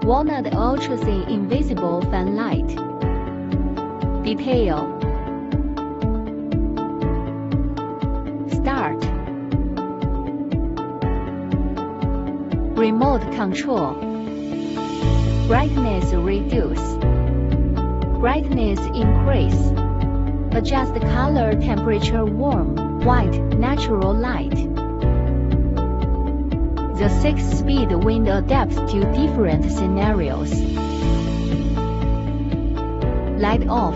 Walnut ultra-thin invisible fan light. Detail. Start. Remote control. Brightness reduce. Brightness increase. Adjust color temperature warm, white, natural light. The 6-speed wind adapts to different scenarios. Light off.